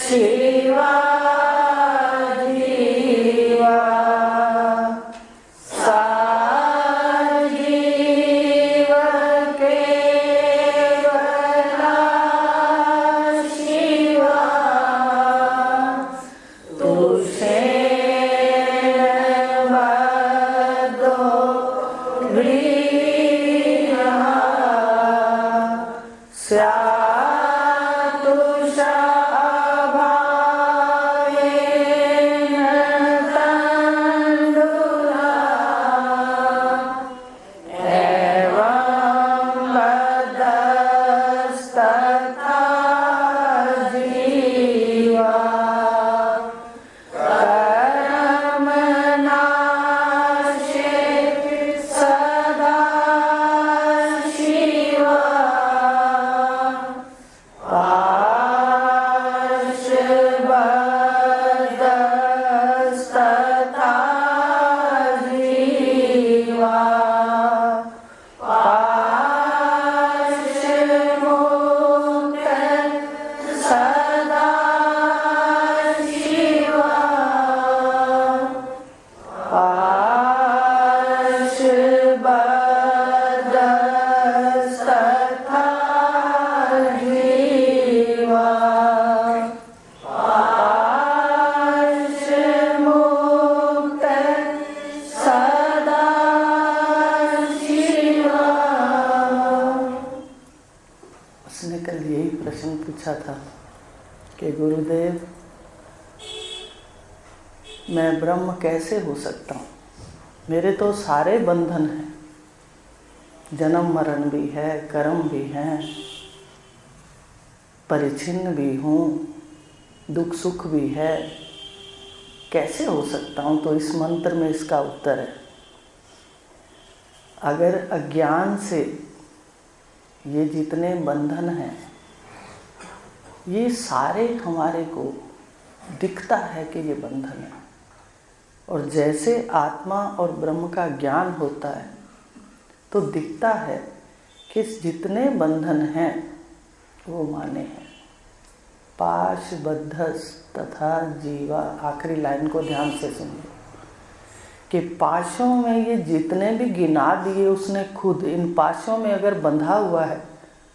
शिवा जीवा साजीव केवला शिवा तुषे वदो गृहा स्यातुषा था कि गुरुदेव मैं ब्रह्म कैसे हो सकता हूँ, मेरे तो सारे बंधन हैं, जन्म मरण भी है, कर्म भी हैं, परिच्छिन्न भी हूँ, दुख सुख भी है, कैसे हो सकता हूँ। तो इस मंत्र में इसका उत्तर है, अगर अज्ञान से ये जितने बंधन हैं ये सारे हमारे को दिखता है कि ये बंधन है, और जैसे आत्मा और ब्रह्म का ज्ञान होता है तो दिखता है कि जितने बंधन हैं वो माने हैं। पाशबद्धस तथा जीवा, आखिरी लाइन को ध्यान से सुनिए कि पाशों में ये जितने भी गिना दिए उसने खुद, इन पाशों में अगर बंधा हुआ है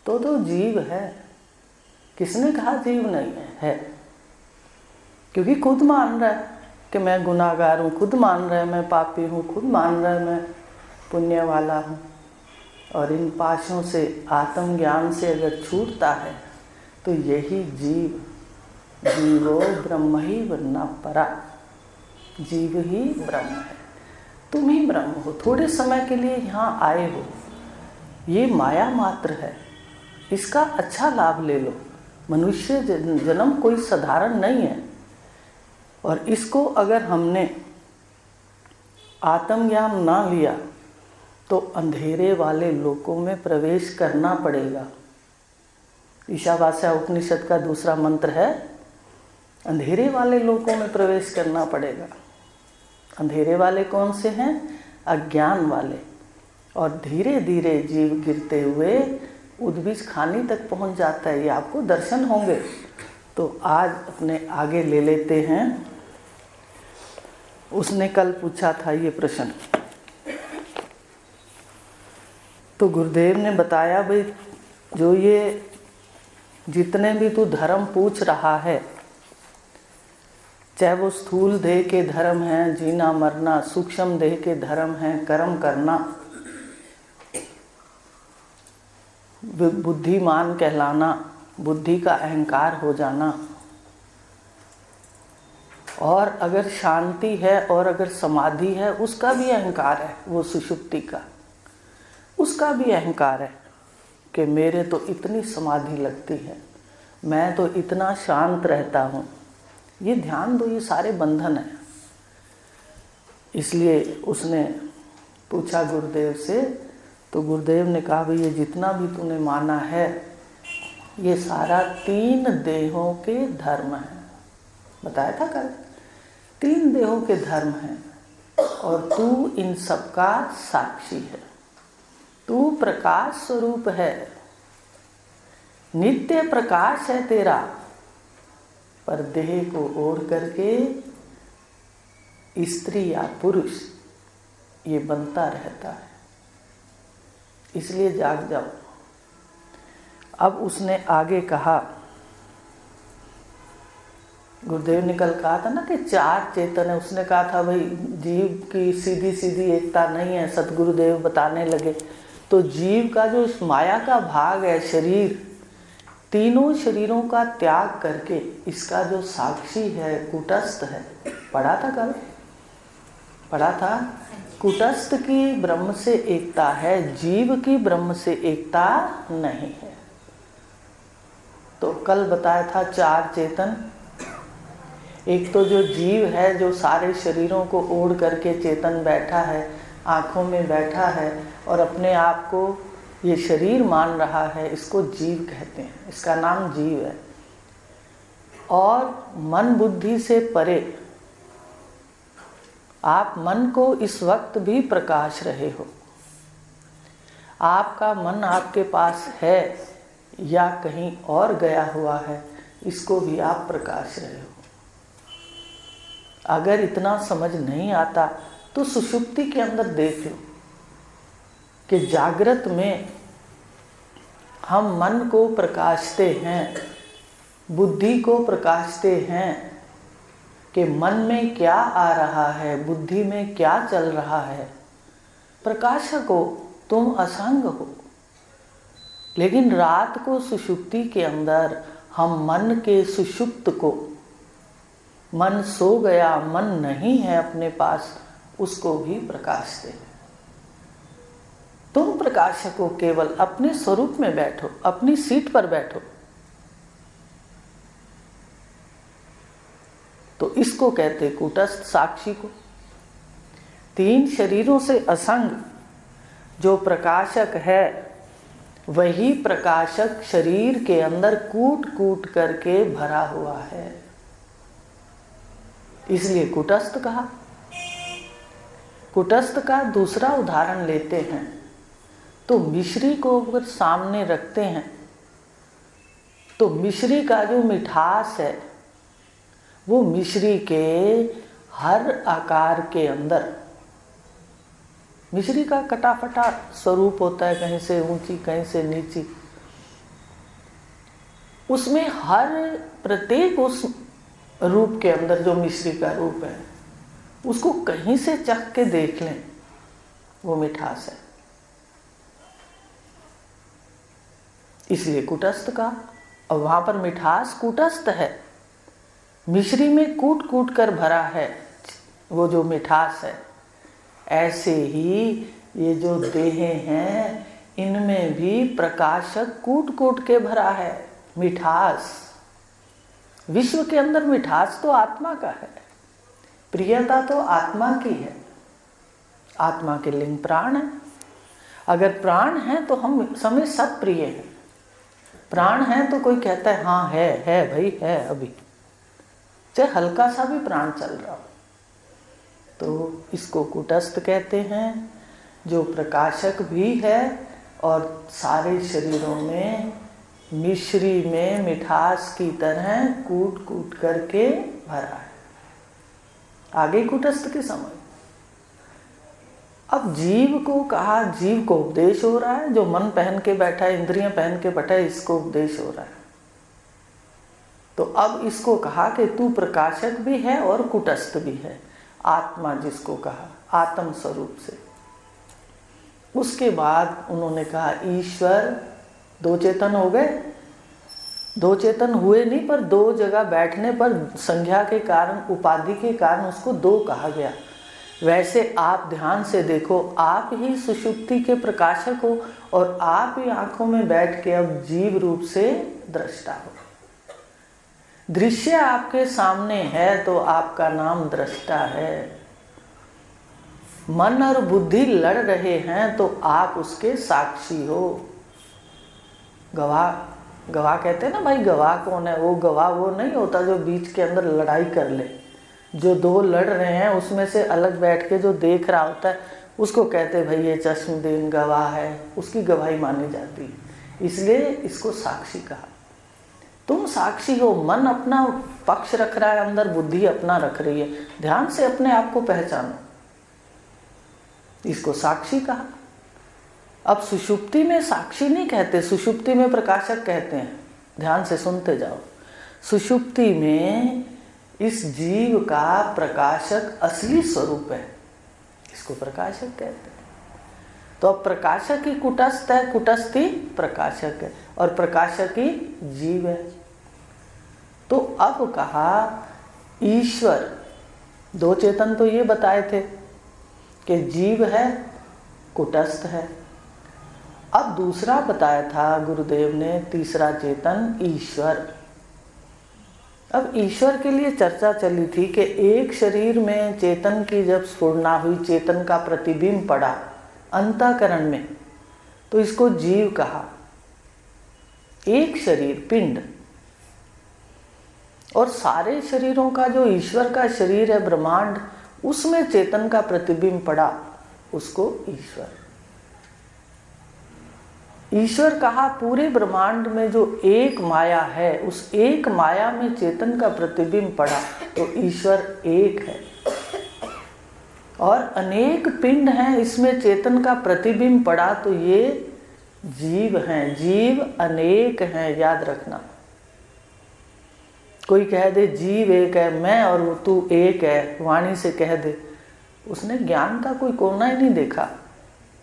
तो जीव है। किसने कहा जीव नहीं है? क्योंकि खुद मान रहा है कि मैं गुनाहगार हूँ, खुद मान रहा है मैं पापी हूँ, खुद मान रहा है मैं पुण्य वाला हूँ। और इन पाशों से, आत्मज्ञान से अगर छूटता है तो यही जीव, जीवो ब्रह्म ही वरना परा, जीव ही ब्रह्म है, तुम ही ब्रह्म हो। थोड़े समय के लिए यहाँ आए हो, ये माया मात्र है, इसका अच्छा लाभ ले लो। मनुष्य जन्म कोई साधारण नहीं है, और इसको अगर हमने आत्मज्ञान ना लिया तो अंधेरे वाले लोकों में प्रवेश करना पड़ेगा। ईशावास्य उपनिषद का दूसरा मंत्र है, अंधेरे वाले लोकों में प्रवेश करना पड़ेगा। अंधेरे वाले कौन से हैं? अज्ञान वाले। और धीरे धीरे जीव गिरते हुए उद्भिज खानी तक पहुंच जाता है, ये आपको दर्शन होंगे। तो आज अपने आगे ले लेते हैं। उसने कल पूछा था ये प्रश्न, तो गुरुदेव ने बताया भाई जो ये जितने भी तू धर्म पूछ रहा है, चाहे वो स्थूल देह के धर्म हैं, जीना मरना, सूक्ष्म देह के धर्म हैं, कर्म करना, बुद्धिमान कहलाना, बुद्धि का अहंकार हो जाना, और अगर शांति है और अगर समाधि है उसका भी अहंकार है, वो सुषुप्ति का, उसका भी अहंकार है कि मेरे तो इतनी समाधि लगती है, मैं तो इतना शांत रहता हूँ। ये ध्यान दो, ये सारे बंधन हैं। इसलिए उसने पूछा गुरुदेव से, तो गुरुदेव ने कहा भाई ये जितना भी तूने माना है ये सारा 3 देहों के धर्म हैं। बताया था कल, 3 देहों के धर्म हैं और तू इन सब का साक्षी है। तू प्रकाश स्वरूप है, नित्य प्रकाश है तेरा, पर देह को ओढ़ करके स्त्री या पुरुष ये बनता रहता है। इसलिए जाग जाओ। अब उसने आगे कहा, गुरुदेव ने कल कहा था ना कि 4 चेतन है। उसने कहा था भाई जीव की सीधी सीधी एकता नहीं है, सतगुरुदेव बताने लगे। तो जीव का जो इस माया का भाग है शरीर, तीनों शरीरों का त्याग करके इसका जो साक्षी है कूटस्थ है, पढ़ा था कल, पढ़ा था। कूटस्थ की ब्रह्म से एकता है, जीव की ब्रह्म से एकता नहीं है। तो कल बताया था 4 चेतन। एक तो जो जीव है जो सारे शरीरों को ओढ़ करके चेतन बैठा है, आँखों में बैठा है और अपने आप को ये शरीर मान रहा है, इसको जीव कहते हैं, इसका नाम जीव है। और मन बुद्धि से परे आप मन को इस वक्त भी प्रकाश रहे हो। आपका मन आपके पास है या कहीं और गया हुआ है, इसको भी आप प्रकाश रहे हो। अगर इतना समझ नहीं आता तो सुषुप्ति के अंदर देख लो कि जागृत में हम मन को प्रकाशते हैं, बुद्धि को प्रकाशते हैं कि मन में क्या आ रहा है, बुद्धि में क्या चल रहा है। प्रकाशक हो तुम, असंग हो। लेकिन रात को सुषुप्ति के अंदर हम मन के सुषुप्त को, मन सो गया, मन नहीं है अपने पास, उसको भी प्रकाशते हैं। तुम प्रकाशक हो, केवल अपने स्वरूप में बैठो, अपनी सीट पर बैठो। तो इसको कहते कूटस्थ साक्षी को। 3 शरीरों से असंग जो प्रकाशक है, वही प्रकाशक शरीर के अंदर कूट कूट करके भरा हुआ है, इसलिए कूटस्थ कहा। कूटस्थ का दूसरा उदाहरण लेते हैं तो मिश्री को अगर सामने रखते हैं तो मिश्री का जो मिठास है वो मिश्री के हर आकार के अंदर, मिश्री का कटाफटा स्वरूप होता है, कहीं से ऊंची कहीं से नीची, उसमें हर प्रत्येक उस रूप के अंदर जो मिश्री का रूप है उसको कहीं से चख के देख लें, वो मिठास है। इसलिए कूटस्थ का। और वहां पर मिठास कूटस्थ है, मिश्री में कूट कूट कर भरा है वो जो मिठास है। ऐसे ही ये जो देह हैं इनमें भी प्रकाशक कूट कूट के भरा है मिठास। विश्व के अंदर मिठास तो आत्मा का है, प्रियता तो आत्मा की है। आत्मा के लिंग प्राण है। अगर प्राण है तो हम हमें सब प्रिय हैं। प्राण है तो कोई कहता है हाँ है भाई है, अभी चाहे हल्का सा भी प्राण चल रहा हो। तो इसको कूटस्थ कहते हैं, जो प्रकाशक भी है और सारे शरीरों में मिश्री में मिठास की तरह कूट कूट करके भरा है। आगे कूटस्थ के समय अब जीव को कहा, जीव को उपदेश हो रहा है, जो मन पहन के बैठा है, इंद्रियां पहन के बैठा है, इसको उपदेश हो रहा है। तो अब इसको कहा कि तू प्रकाशक भी है और कूटस्थ भी है, आत्मा जिसको कहा, आत्म स्वरूप से। उसके बाद उन्होंने कहा ईश्वर, 2 चेतन हो गए। 2 चेतन हुए नहीं, पर 2 जगह बैठने पर संज्ञा के कारण, उपाधि के कारण उसको 2 कहा गया। वैसे आप ध्यान से देखो, आप ही सुषुप्ति के प्रकाशक हो और आप ही आंखों में बैठ के अब जीव रूप से दृष्टा हो। दृश्य आपके सामने है तो आपका नाम दृष्टा है। मन और बुद्धि लड़ रहे हैं तो आप उसके साक्षी हो। गवाह, गवाह कहते हैं ना भाई, गवाह कौन है? वो गवाह वो नहीं होता जो बीच के अंदर लड़ाई कर ले। जो 2 लड़ रहे हैं उसमें से अलग बैठ के जो देख रहा होता है उसको कहते भाई ये चश्मदीन गवाह है, उसकी गवाही मानी जाती है। इसलिए इसको साक्षी कहा। तुम साक्षी हो। मन अपना पक्ष रख रहा है अंदर, बुद्धि अपना रख रही है। ध्यान से अपने आप को पहचानो, इसको साक्षी कहा। अब सुषुप्ति में साक्षी नहीं कहते, सुषुप्ति में प्रकाशक कहते हैं। ध्यान से सुनते जाओ। सुषुप्ति में इस जीव का प्रकाशक असली स्वरूप है, इसको प्रकाशक कहते हैं। तो अब प्रकाशक ही कुटस्थ है, कुटस्थ ही प्रकाशक है, और प्रकाशक ही जीव है। तो अब कहा ईश्वर, दो चेतन तो ये बताए थे कि जीव है, कुटस्थ है। अब दूसरा बताया था गुरुदेव ने, तीसरा चेतन ईश्वर। अब ईश्वर के लिए चर्चा चली थी कि एक शरीर में चेतन की जब स्फुरना हुई, चेतन का प्रतिबिंब पड़ा अंतःकरण में, तो इसको जीव कहा। एक शरीर, पिंड, और सारे शरीरों का जो ईश्वर का शरीर है ब्रह्मांड, उसमें चेतन का प्रतिबिंब पड़ा, उसको ईश्वर। ईश्वर कहा पूरे ब्रह्मांड में जो एक माया है, उस एक माया में चेतन का प्रतिबिंब पड़ा, तो ईश्वर एक है। और अनेक पिंड हैं, इसमें चेतन का प्रतिबिंब पड़ा, तो ये जीव हैं। जीव अनेक हैं, याद रखना। कोई कह दे जीव एक है, मैं और तू एक है, वाणी से कह दे, उसने ज्ञान का कोई कोना ही नहीं देखा।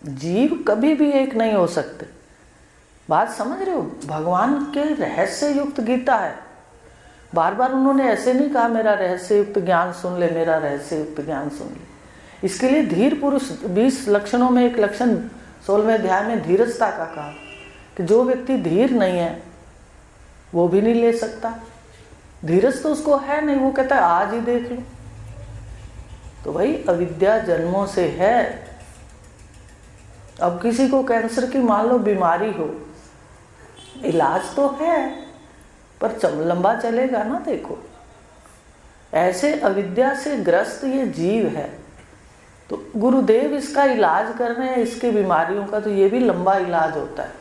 जीव कभी भी एक नहीं हो सकते। बात समझ रहे हो? भगवान के रहस्य युक्त गीता है। बार बार उन्होंने ऐसे नहीं कहा मेरा रहस्य युक्त ज्ञान सुन ले, मेरा रहस्य युक्त ज्ञान सुन ले। इसके लिए धीर पुरुष 20 लक्षणों में एक लक्षण 16वें अध्याय में धीरजता का कहा कि जो व्यक्ति धीर नहीं है वो भी नहीं ले सकता। धीरज तो उसको है नहीं, वो कहता है आज ही देख लो। तो भाई अविद्या जन्मों से है। अब किसी को कैंसर की मान लो बीमारी हो, इलाज तो है पर लंबा चलेगा ना। देखो ऐसे अविद्या से ग्रस्त ये जीव है, तो गुरुदेव इसका इलाज कर रहे हैं, इसके बीमारियों का, तो ये भी लंबा इलाज होता है।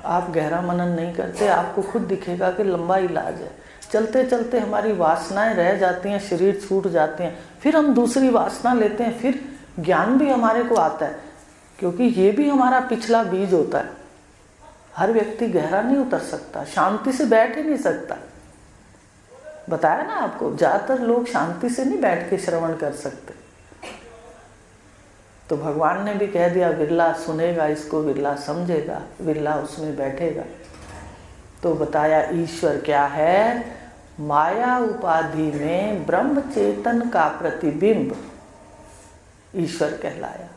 आप गहरा मनन नहीं करते, आपको खुद दिखेगा कि लंबा इलाज है। चलते चलते हमारी वासनाएं रह जाती हैं, शरीर छूट जाते हैं, फिर हम दूसरी वासना लेते हैं, फिर ज्ञान भी हमारे को आता है, क्योंकि ये भी हमारा पिछला बीज होता है। हर व्यक्ति गहरा नहीं उतर सकता, शांति से बैठ ही नहीं सकता। बताया ना आपको, ज्यादातर लोग शांति से नहीं बैठ के श्रवण कर सकते। तो भगवान ने भी कह दिया विरला सुनेगा इसको, विरला समझेगा, विरला उसमें बैठेगा। तो बताया ईश्वर क्या है, माया उपाधि में ब्रह्म चेतन का प्रतिबिंब ईश्वर कहलाया।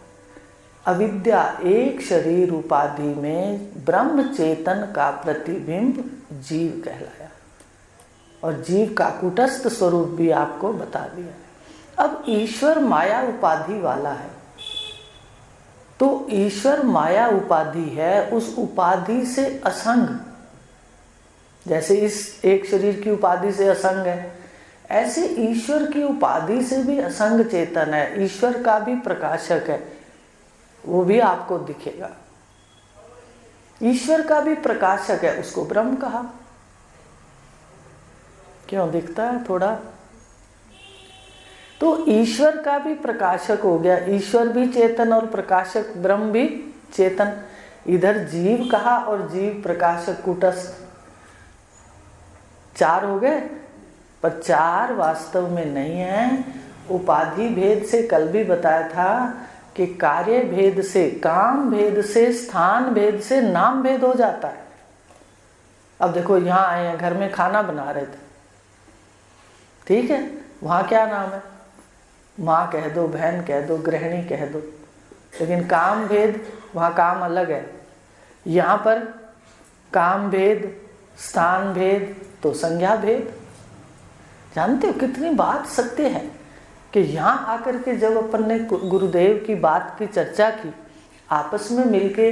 अविद्या एक शरीर उपाधि में ब्रह्म चेतन का प्रतिबिंब जीव कहलाया, और जीव का कुटस्थ स्वरूप भी आपको बता दिया। अब ईश्वर माया उपाधि वाला है, तो ईश्वर माया उपाधि है, उस उपाधि से असंग। जैसे इस एक शरीर की उपाधि से असंग है, ऐसे ईश्वर की उपाधि से भी असंग चेतन है। ईश्वर का भी प्रकाशक है, वो भी आपको दिखेगा। ईश्वर का भी प्रकाशक है, उसको ब्रह्म कहा। क्यों दिखता है थोड़ा? तो ईश्वर का भी प्रकाशक हो गया, ईश्वर भी चेतन और प्रकाशक, ब्रह्म भी चेतन। इधर जीव कहा और जीव प्रकाशक कुटस्थ, चार हो गए। पर चार वास्तव में नहीं है। उपाधि भेद से कल भी बताया था कि कार्य भेद से, काम भेद से, स्थान भेद से नाम भेद हो जाता है। अब देखो यहाँ आए हैं, घर में खाना बना रहे थे, ठीक है, वहाँ क्या नाम है? माँ कह दो, बहन कह दो, गृहिणी कह दो, लेकिन काम भेद, वहाँ काम अलग है। यहाँ पर काम भेद, स्थान भेद, तो संज्ञा भेद। जानते हो कितनी बात सत्य है कि यहाँ आकर के जब अपन ने गुरुदेव की बात की चर्चा की, आपस में मिलके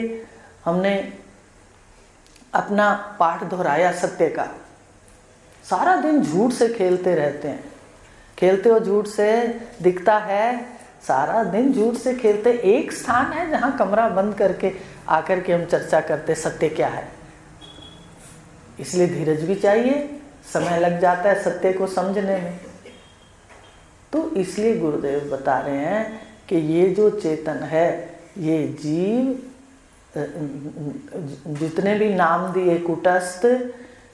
हमने अपना पाठ दोहराया सत्य का। सारा दिन झूठ से खेलते रहते हैं, खेलते हो झूठ से, दिखता है सारा दिन झूठ से खेलते। एक स्थान है जहाँ कमरा बंद करके आकर के हम चर्चा करते सत्य क्या है। इसलिए धीरज भी चाहिए, समय लग जाता है सत्य को समझने में। तो इसलिए गुरुदेव बता रहे हैं कि ये जो चेतन है, ये जीव, जितने भी नाम दिए कुटस्थ,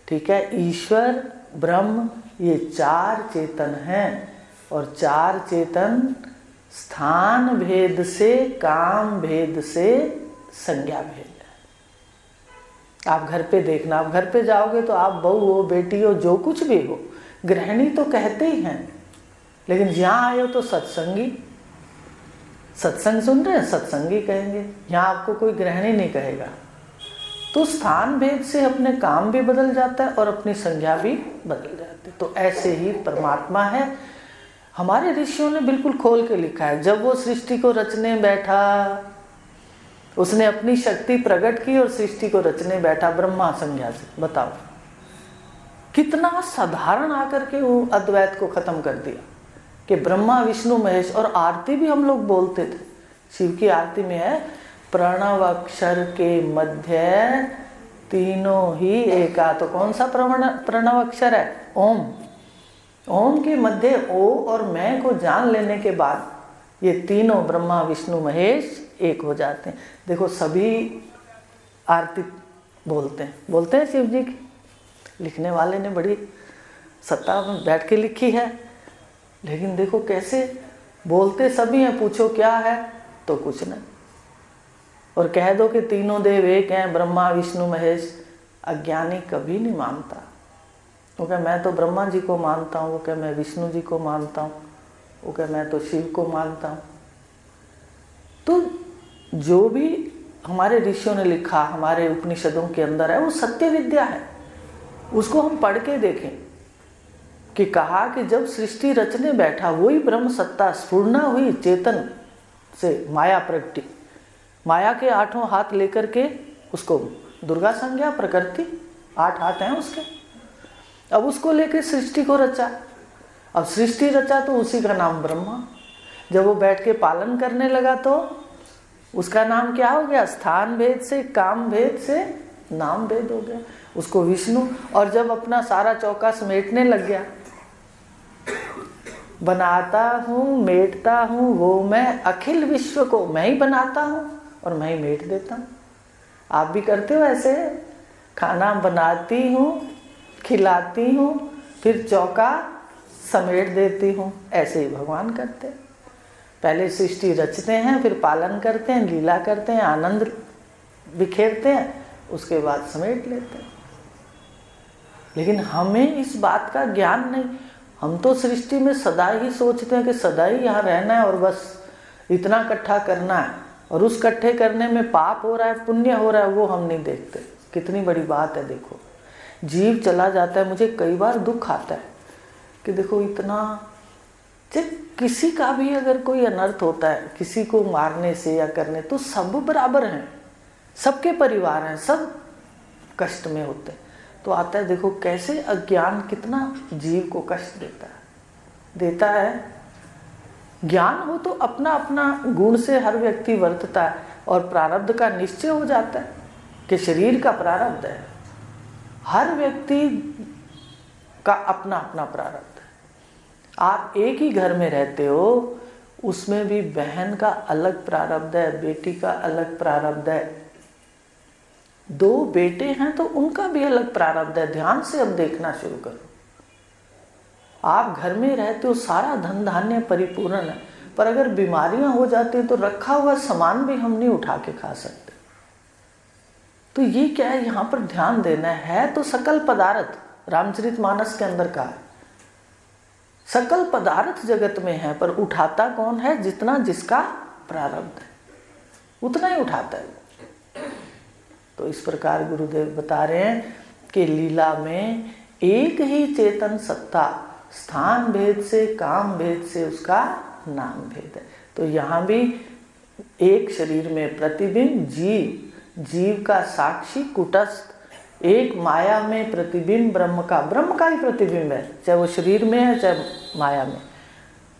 ठीक है, ईश्वर, ब्रह्म, ये 4 चेतन हैं। और 4 चेतन स्थान भेद से, काम भेद से, संज्ञा भेद है। आप घर पे देखना, आप घर पे जाओगे तो आप बहू हो, बेटी हो, जो कुछ भी हो, गृहिणी तो कहते ही हैं, लेकिन यहाँ आए हो तो सत्संगी, सत्संग सुन रहे हैं, सत्संगी कहेंगे। यहाँ आपको कोई गृहिणी नहीं कहेगा। तो स्थान भेद से अपने काम भी बदल जाता है और अपनी संज्ञा भी बदल जाती है। तो ऐसे ही परमात्मा है। हमारे ऋषियों ने बिल्कुल खोल के लिखा है। जब वो सृष्टि को रचने बैठा, उसने अपनी शक्ति प्रकट की और सृष्टि को रचने बैठा ब्रह्मा संज्ञा से। बताओ कितना साधारण आकर के वो अद्वैत को खत्म कर दिया कि ब्रह्मा विष्णु महेश। और आरती भी हम लोग बोलते थे, शिव की आरती में है, प्रणव अक्षर के मध्य तीनों ही एका। तो कौन सा प्रणव अक्षर है? ओम। ओम के मध्य ओ और मैं को जान लेने के बाद ये तीनों ब्रह्मा विष्णु महेश एक हो जाते हैं। देखो सभी आरती बोलते हैं शिव जी की। लिखने वाले ने बड़ी सत्ता में बैठ के लिखी है, लेकिन देखो कैसे बोलते सभी हैं। पूछो क्या है तो कुछ नहीं, और कह दो कि तीनों देव एक हैं, ब्रह्मा विष्णु महेश। अज्ञानी कभी नहीं मानता। वो कहे मैं तो ब्रह्मा जी को मानता हूँ, वो कहे मैं विष्णु जी को मानता हूँ, वो कहे मैं तो शिव को मानता हूँ। तो जो भी हमारे ऋषियों ने लिखा, हमारे उपनिषदों के अंदर है, वो सत्य विद्या है। उसको हम पढ़ के देखें कि कहा कि जब सृष्टि रचने बैठा वही ब्रह्म सत्ता स्फुरना हुई चेतन से, माया प्रगटी। माया के 8 हाथ लेकर के उसको दुर्गा संज्ञा, प्रकृति 8 हाथ हैं उसके। अब उसको लेकर सृष्टि को रचा। अब सृष्टि रचा तो उसी का नाम ब्रह्मा। जब वो बैठ के पालन करने लगा तो उसका नाम क्या हो गया? स्थान भेद से, काम भेद से नाम भेद हो गया, उसको विष्णु। और जब अपना सारा चौका समेटने लग गया, बनाता हूँ मेटता हूँ वो मैं, अखिल विश्व को मैं ही बनाता हूँ और मैं ही मेट देता हूँ। आप भी करते हो ऐसे? खाना बनाती हूँ, खिलाती हूँ, फिर चौका समेट देती हूँ। ऐसे ही भगवान करते हैं। पहले सृष्टि रचते हैं, फिर पालन करते हैं, लीला करते हैं, आनंद बिखेरते हैं, उसके बाद समेट लेते हैं। लेकिन हमें इस बात का ज्ञान नहीं। हम तो सृष्टि में सदा ही सोचते हैं कि सदा ही यहाँ रहना है और बस इतना इकट्ठा करना है, और उस इकट्ठे करने में पाप हो रहा है पुण्य हो रहा है वो हम नहीं देखते। कितनी बड़ी बात है। देखो जीव चला जाता है, मुझे कई बार दुख आता है कि देखो इतना, जब किसी का भी अगर कोई अनर्थ होता है किसी को मारने से या करने, तो सब बराबर हैं, सबके परिवार हैं, सब कष्ट में होते हैं। तो आता है देखो कैसे अज्ञान कितना जीव को कष्ट देता है। ज्ञान हो तो अपना अपना गुण से हर व्यक्ति वर्तता है, और प्रारब्ध का निश्चय हो जाता है कि शरीर का प्रारब्ध है। हर व्यक्ति का अपना अपना प्रारब्ध है। आप एक ही घर में रहते हो, उसमें भी बहन का अलग प्रारब्ध है, बेटी का अलग प्रारब्ध है। 2 बेटे हैं तो उनका भी अलग प्रारब्ध है। ध्यान से अब देखना शुरू करो। आप घर में रहते हो, सारा धन धान्य परिपूर्ण है, पर अगर बीमारियां हो जाती हैं तो रखा हुआ सामान भी हम नहीं उठा के खा सकते। तो ये क्या है, यहाँ पर ध्यान देना है। तो सकल पदार्थ रामचरितमानस के अंदर का है, सकल पदार्थ जगत में है, पर उठाता कौन है? जितना जिसका प्रारब्ध है उतना ही उठाता है। तो इस प्रकार गुरुदेव बता रहे हैं कि लीला में एक ही चेतन सत्ता, स्थान भेद से, काम भेद से उसका नाम भेद है। तो यहाँ भी एक शरीर में प्रतिबिंब जीव का साक्षी कुटस्थ, एक माया में प्रतिबिंब ब्रह्म का ही प्रतिबिंब है, चाहे वो शरीर में है चाहे माया में।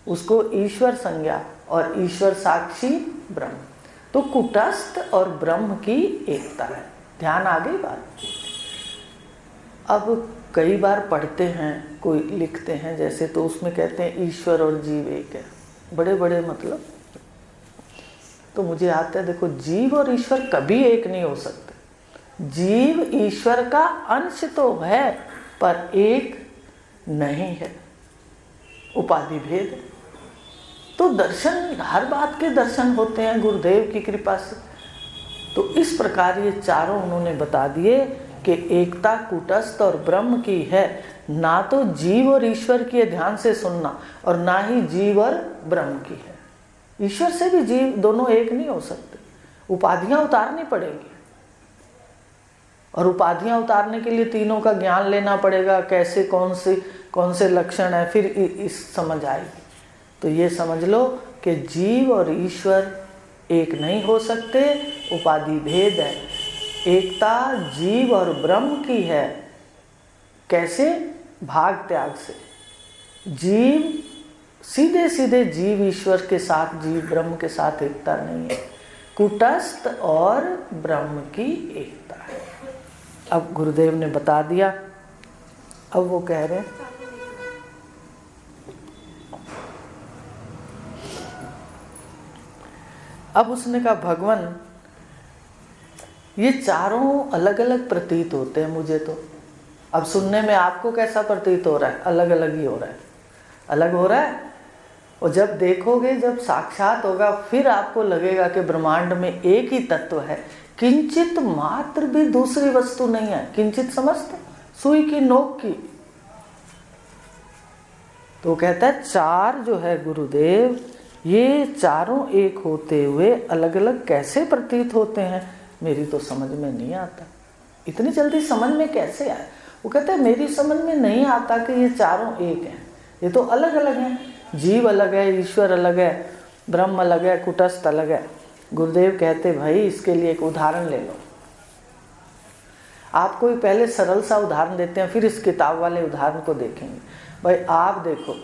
उसको ईश्वर संज्ञा और ईश्वर साक्षी ब्रह्म। तो कुटस्थ और ब्रह्म की एकता है। ध्यान आ गई बात। अब कई बार पढ़ते हैं, कोई लिखते हैं जैसे, तो उसमें कहते हैं ईश्वर और जीव एक है, बड़े बड़े मतलब। तो मुझे आता है, देखो जीव और ईश्वर कभी एक नहीं हो सकते। जीव ईश्वर का अंश तो है पर एक नहीं है, उपाधि भेद। तो दर्शन, हर बात के दर्शन होते हैं गुरुदेव की कृपा से। तो इस प्रकार ये चारों उन्होंने बता दिए कि एकता कूटस्थ और ब्रह्म की है। ना तो जीव और ईश्वर की है, ध्यान से सुनना, और ना ही जीव और ब्रह्म की है। ईश्वर से भी जीव दोनों एक नहीं हो सकते, उपाधियां उतारनी पड़ेगी। और उपाधियां उतारने के लिए तीनों का ज्ञान लेना पड़ेगा, कैसे कौन से लक्षण है, फिर इस समझ आएगी। तो ये समझ लो कि जीव और ईश्वर एक नहीं हो सकते, उपाधि भेद है। एकता जीव और ब्रह्म की है। कैसे? भाग त्याग से। जीव सीधे सीधे जीव ईश्वर के साथ, जीव ब्रह्म के साथ एकता नहीं है, कुटस्थ और ब्रह्म की एकता है। अब गुरुदेव ने बता दिया। अब वो कह रहे हैं, अब उसने कहा भगवान ये चारों अलग अलग प्रतीत होते हैं मुझे तो। अब सुनने में आपको कैसा प्रतीत हो रहा है? अलग अलग ही हो रहा है, अलग हो रहा है। और जब देखोगे, जब साक्षात होगा, फिर आपको लगेगा कि ब्रह्मांड में एक ही तत्व है, किंचित मात्र भी दूसरी वस्तु नहीं है। किंचित समझते, सुई की नोक की। तो कहता है चार जो है गुरुदेव, ये चारों एक होते हुए अलग अलग कैसे प्रतीत होते हैं, मेरी तो समझ में नहीं आता। इतनी जल्दी समझ में कैसे आए? वो कहते हैं मेरी समझ में नहीं आता कि ये चारों एक हैं, ये तो अलग अलग हैं। जीव अलग है, ईश्वर अलग है, ब्रह्म अलग है, कुटस्थ अलग है। गुरुदेव कहते भाई इसके लिए एक उदाहरण ले लो। आपको पहले सरल सा उदाहरण देते हैं, फिर इस किताब वाले उदाहरण को देखेंगे। भाई आप देखो,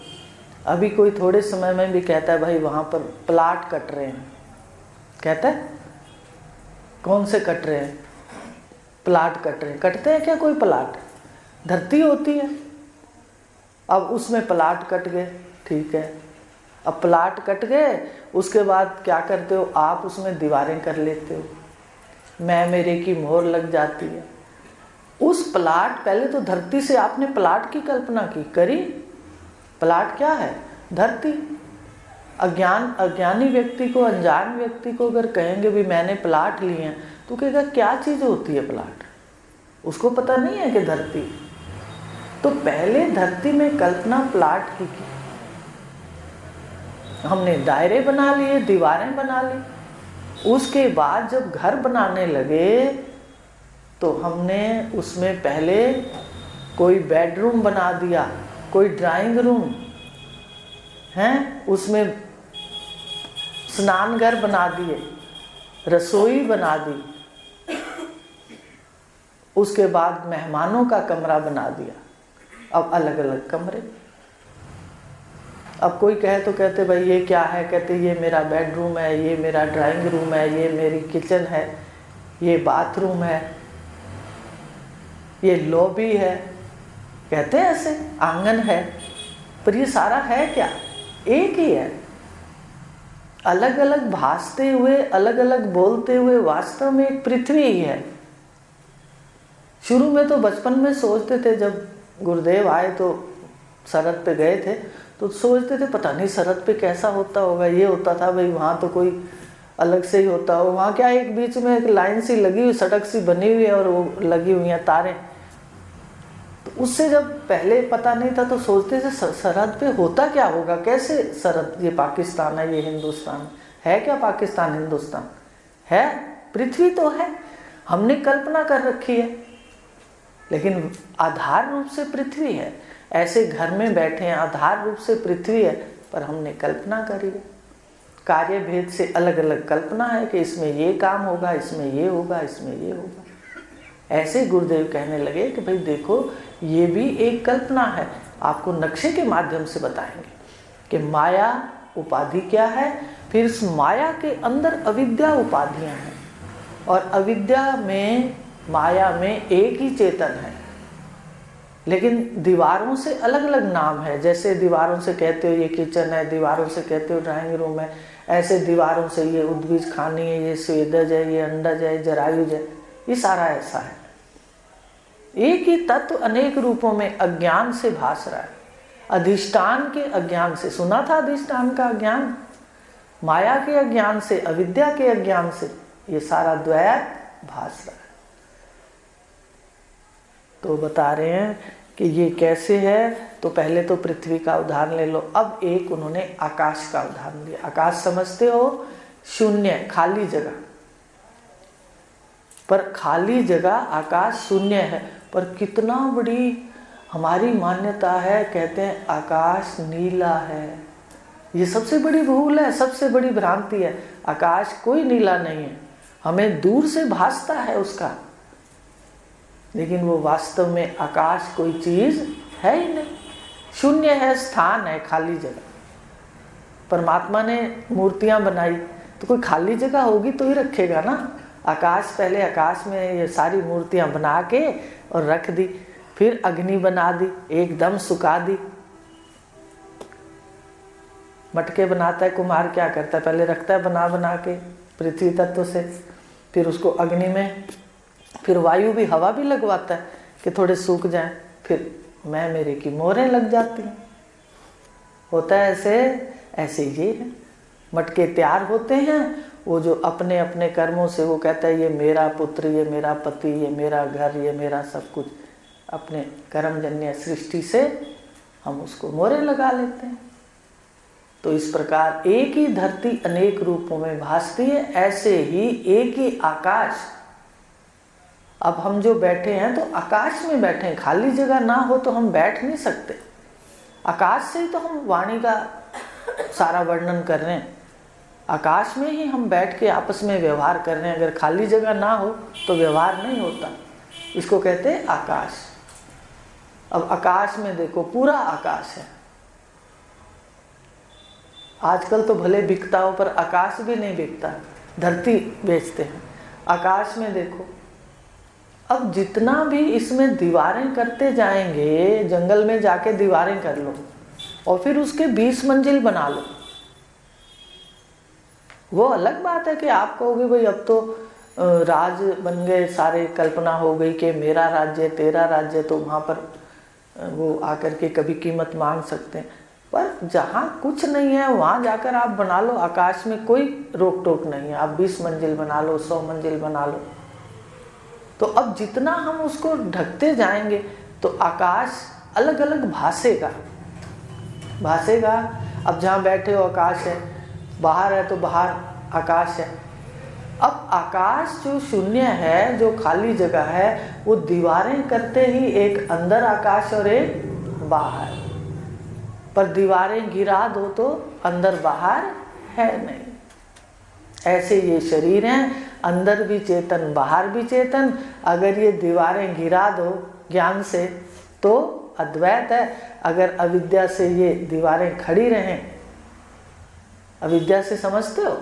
अभी कोई थोड़े समय में भी कहता है भाई वहाँ पर प्लाट कट रहे हैं, कहता है कौन से कट रहे हैं? प्लाट कट रहे हैं। कटते हैं क्या कोई प्लाट? धरती होती है, अब उसमें प्लाट कट गए, ठीक है। अब प्लाट कट गए, उसके बाद क्या करते हो आप? उसमें दीवारें कर लेते हो, मैं मेरे की मोहर लग जाती है। उस प्लाट, पहले तो धरती से आपने प्लाट की कल्पना की, करी? प्लाट क्या है? धरती। अज्ञानी व्यक्ति को, अनजान व्यक्ति को अगर कहेंगे भी मैंने प्लाट लिए हैं, तो कहेगा क्या चीज़ होती है प्लाट? उसको पता नहीं है कि धरती। तो पहले धरती में कल्पना प्लाट की हमने, दायरे बना लिए, दीवारें बना ली। उसके बाद जब घर बनाने लगे तो हमने उसमें पहले कोई बेडरूम बना दिया, कोई ड्राइंग रूम हैं, उसमें स्नानघर बना दिए, रसोई बना दी, उसके बाद मेहमानों का कमरा बना दिया। अब अलग अलग कमरे। अब कोई कहे तो कहते भाई ये क्या है? कहते ये मेरा बेडरूम है, ये मेरा ड्राइंग रूम है, ये मेरी किचन है, ये बाथरूम है, ये लॉबी है, कहते हैं ऐसे, आंगन है। पर ये सारा है क्या? एक ही है। अलग अलग भासते हुए, अलग अलग बोलते हुए, वास्तव में एक पृथ्वी ही है। शुरू में तो बचपन में सोचते थे, जब गुरुदेव आए तो सरहद पे गए थे, तो सोचते थे पता नहीं सरहद पे कैसा होता होगा। ये होता था भाई वहाँ तो कोई अलग से ही होता हो, वहाँ क्या एक बीच में एक लाइन सी लगी हुई, सड़क सी बनी हुई है और वो लगी हुई हैं तारें। तो उससे जब पहले पता नहीं था तो सोचते थे सरहद पे होता क्या होगा, कैसे सरहद, ये पाकिस्तान है, ये हिंदुस्तान है क्या? पाकिस्तान हिंदुस्तान है? पृथ्वी तो है, हमने कल्पना कर रखी है, लेकिन आधार रूप से पृथ्वी है। ऐसे घर में बैठे हैं, आधार रूप से पृथ्वी है, पर हमने कल्पना करी है। कार्य भेद से अलग अलग कल्पना है कि इसमें ये काम होगा, इसमें ये होगा, इसमें ये होगा। ऐसे गुरुदेव कहने लगे कि भाई देखो ये भी एक कल्पना है, आपको नक्शे के माध्यम से बताएंगे। कि माया उपाधि क्या है, फिर इस माया के अंदर अविद्या उपाधियां हैं, और अविद्या में माया में एक ही चेतन है, लेकिन दीवारों से अलग अलग नाम है। जैसे दीवारों से कहते हो ये किचन है, दीवारों से कहते हो ड्राइंग रूम है, ऐसे दीवारों से ये उद्भिज खानी है, ये स्वेदज है, ये अंडज है, जरायुज है, ये सारा ऐसा है। एक ही तत्व अनेक रूपों में अज्ञान से भास रहा है, अधिष्ठान के अज्ञान से। सुना था अधिष्ठान का अज्ञान, माया के अज्ञान से, अविद्या के अज्ञान से ये सारा द्वैत भास रहा है। तो बता रहे हैं कि ये कैसे है। तो पहले तो पृथ्वी का उदाहरण ले लो, अब एक उन्होंने आकाश का उदाहरण दिया। आकाश समझते हो, शून्य, खाली जगह, पर खाली जगह आकाश शून्य है, पर कितना बड़ी हमारी मान्यता है, कहते हैं आकाश नीला है। ये सबसे बड़ी भूल है, सबसे बड़ी भ्रांति है। आकाश कोई नीला नहीं है, हमें दूर से भासता है उसका, लेकिन वो वास्तव में आकाश कोई चीज है ही नहीं, शून्य है, स्थान है, खाली जगह। परमात्मा ने मूर्तियां बनाई तो कोई खाली जगह होगी तो ही रखेगा ना। आकाश, पहले आकाश में ये सारी मूर्तियां बना के और रख दी, फिर अग्नि बना दी, एकदम सुखा दी। मटके बनाता है कुम्हार, क्या करता है, पहले रखता है बना बना के पृथ्वी तत्व से, फिर उसको अग्नि में, फिर वायु भी, हवा भी लगवाता है कि थोड़े सूख जाएं, फिर मैं मेरे की मोहरें लग जाती हैं। होता है ऐसे ये है। मटके तैयार होते हैं, वो जो अपने अपने कर्मों से वो कहता है ये मेरा पुत्र, ये मेरा पति, ये मेरा घर, ये मेरा सब कुछ, अपने कर्मजन्य सृष्टि से हम उसको मोहरें लगा लेते हैं। तो इस प्रकार एक ही धरती अनेक रूपों में भासती है, ऐसे ही एक ही आकाश। अब हम जो बैठे हैं तो आकाश में बैठे हैं, खाली जगह ना हो तो हम बैठ नहीं सकते। आकाश से ही तो हम वाणी का सारा वर्णन कर रहे हैं, आकाश में ही हम बैठ के आपस में व्यवहार कर रहे हैं। अगर खाली जगह ना हो तो व्यवहार नहीं होता, इसको कहते हैं आकाश। अब आकाश में देखो, पूरा आकाश है। आजकल तो भले बिकता हो, पर आकाश भी नहीं बिकता, धरती बेचते हैं। आकाश में देखो, अब जितना भी इसमें दीवारें करते जाएंगे, जंगल में जाके दीवारें कर लो और फिर उसके 20 मंजिल बना लो। वो अलग बात है कि आप कहोगे भाई अब तो राज बन गए सारे, कल्पना हो गई कि मेरा राज्य तेरा राज्य, तो वहाँ पर वो आकर के कभी कीमत मांग सकते हैं। पर जहाँ कुछ नहीं है वहाँ जाकर आप बना लो, आकाश में कोई रोक टोक नहीं है। आप 20 मंजिल बना लो, 100 मंजिल बना लो। तो अब जितना हम उसको ढकते जाएंगे तो आकाश अलग अलग भासेगा। अब जहाँ बैठे हो आकाश है, बाहर है तो बाहर आकाश है। अब आकाश जो शून्य है, जो खाली जगह है, वो दीवारें करते ही एक अंदर आकाश और एक बाहर। पर दीवारें गिरा दो तो अंदर बाहर है नहीं। ऐसे ये शरीर हैं, अंदर भी चेतन बाहर भी चेतन। अगर ये दीवारें गिरा दो ज्ञान से तो अद्वैत है। अगर अविद्या से ये दीवारें खड़ी रहें, अविद्या से समझते हो,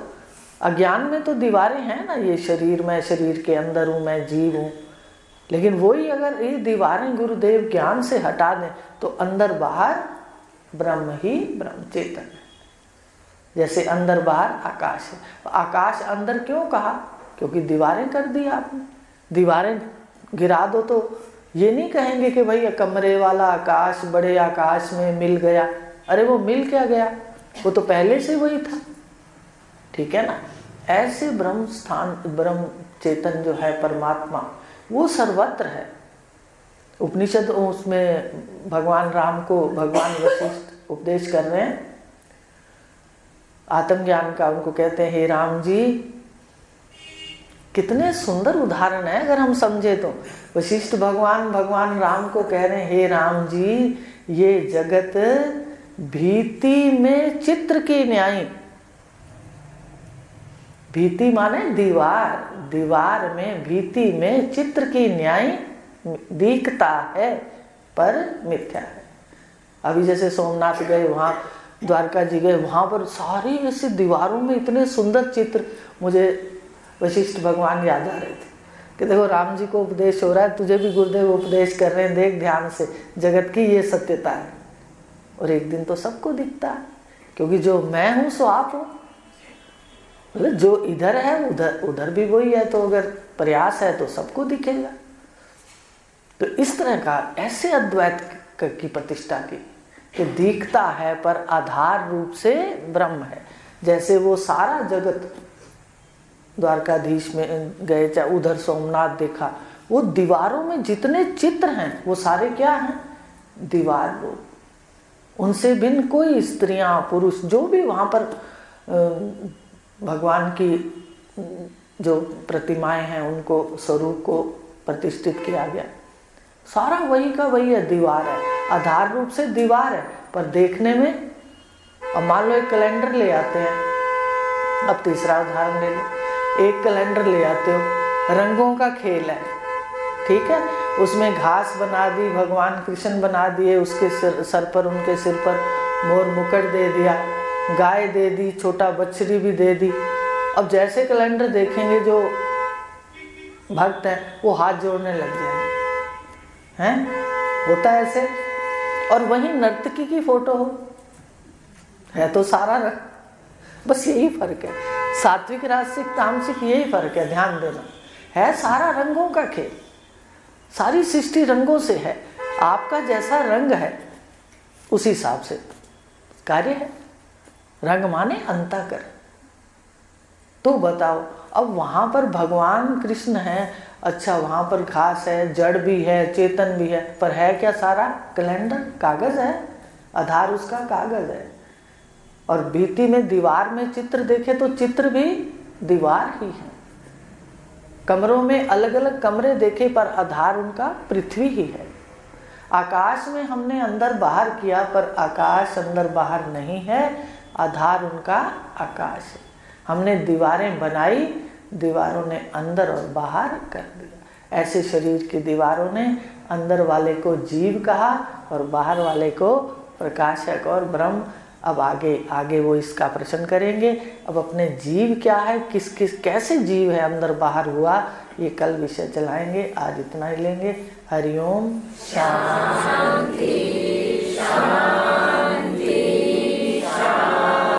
अज्ञान में तो दीवारें हैं ना, ये शरीर, मैं शरीर के अंदर हूँ, मैं जीव हूँ। लेकिन वही अगर ये दीवारें गुरुदेव ज्ञान से हटा दें तो अंदर बाहर ब्रह्म ही ब्रह्म चेतन है। जैसे अंदर बाहर आकाश है। आकाश अंदर क्यों कहा? क्योंकि दीवारें कर दी आपने। दीवारें गिरा दो तो ये नहीं कहेंगे कि भाई कमरे वाला आकाश बड़े आकाश में मिल गया। अरे वो मिल क्या गया, वो तो पहले से वही था। ठीक है ना। ऐसे ब्रह्म स्थान, ब्रह्म चेतन जो है परमात्मा, वो सर्वत्र है। उपनिषद उसमें भगवान राम को भगवान वशिष्ठ उपदेश कर रहे हैं आत्मज्ञान का। उनको कहते हैं हे राम जी, कितने सुंदर उदाहरण है अगर हम समझे तो। वशिष्ठ भगवान राम को कह रहे हैं हे राम जी, ये जगत भीति में चित्र की न्यायी। भीति माने दीवार, दीवार में भीति में चित्र की न्याय दिखता है पर मिथ्या है। अभी जैसे सोमनाथ गए, वहाँ द्वारका जी गए, वहाँ पर सारी ऐसी दीवारों में इतने सुंदर चित्र। मुझे वशिष्ठ भगवान याद आ रहे थे कि देखो राम जी को उपदेश हो रहा है, तुझे भी गुरुदेव उपदेश कर रहे हैं, देख ध्यान से, जगत की ये सत्यता है। और एक दिन तो सबको दिखता है, क्योंकि जो मैं हूँ सो आप हो, मतलब जो इधर है उधर उधर भी वही है, तो अगर प्रयास है तो सबको दिखेगा। तो इस तरह का ऐसे अद्वैत की प्रतिष्ठा की कि दिखता है पर आधार रूप से ब्रह्म है। जैसे वो सारा जगत द्वारकाधीश में गए, चाहे उधर सोमनाथ देखा, वो दीवारों में जितने चित्र हैं वो सारे क्या हैं? दीवार रूप। उनसे भिन्न कोई स्त्रियां पुरुष जो भी वहाँ पर भगवान की जो प्रतिमाएं हैं उनको स्वरूप को प्रतिष्ठित किया गया। सारा वही का वही है, दीवार है, आधार रूप से दीवार है, पर देखने में। अब मान लो एक कैलेंडर ले आते हैं, अब तीसरा उदाहरण ले लो, एक कैलेंडर ले आते हो, रंगों का खेल है, ठीक है, उसमें घास बना दी, भगवान कृष्ण बना दिए, उसके सर पर, उनके सिर पर मोर मुकुट दे दिया, गाय दे दी, छोटा बछड़ी भी दे दी। अब जैसे कैलेंडर देखेंगे जो भक्त हैं वो हाथ जोड़ने लग जाएंगे, हैं, होता है ऐसे। और वहीं नर्तकी की फोटो हो, है तो सारा रंग, बस यही फर्क है, सात्विक राजसिक तामसिक यही फर्क है, ध्यान देना, है सारा रंगों का खेल, सारी सृष्टि रंगों से है। आपका जैसा रंग है उसी हिसाब से कार्य है। रंग माने अंतःकरण। तो बताओ, अब वहाँ पर भगवान कृष्ण है, अच्छा वहाँ पर घास है, जड़ भी है, चेतन भी है, पर है क्या? सारा कैलेंडर कागज है, आधार उसका कागज है। और भीति में दीवार में चित्र देखे तो चित्र भी दीवार ही है। कमरों में अलग अलग कमरे देखे पर आधार उनका पृथ्वी ही है। आकाश में हमने अंदर बाहर किया पर आकाश अंदर बाहर नहीं है, आधार उनका आकाश है। हमने दीवारें बनाई, दीवारों ने अंदर और बाहर कर दिया। ऐसे शरीर की दीवारों ने अंदर वाले को जीव कहा और बाहर वाले को प्रकाशक और ब्रह्म। अब आगे वो इसका प्रश्न करेंगे। अब अपने जीव क्या है, किस कैसे जीव है, अंदर बाहर हुआ, ये कल विषय चलाएंगे। आज इतना ही लेंगे। हरिओम शांति।